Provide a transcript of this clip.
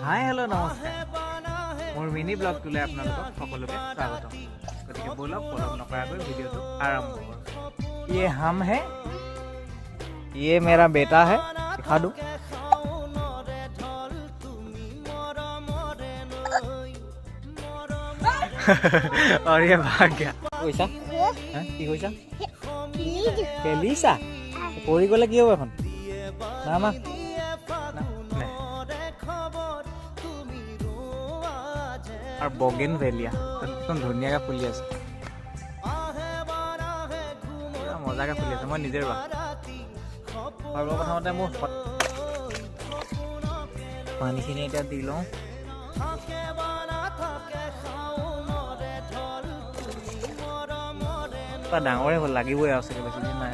hi hello' নমস্কাৰ মোৰ mini ব্লগটোলৈ আপোনালোকক সকলোকে স্বাগতম গতিকে ব'লক পলম নকৰাকৈ ভিডিঅ'টো আৰম্ভ কৰোঁ ये हम है ये मेरा बेटा है दिखा दूँ और ये भाग गया কৈছা কি কৈছা খেলিছা পৰি গ'লে কি হ'ব এখন না মা और बोगेन वेलिया एकदम धुनियाके फुली আছে মজাকে ফুলি আছে মই নিজে ৰোৱা সৰ্বপ্ৰথমতে মোৰ পানীখিনি এতিয়া দি লওঁ ডাঙৰে হ'ল লাগিবই আৰু চাগে বেছি দিন নাই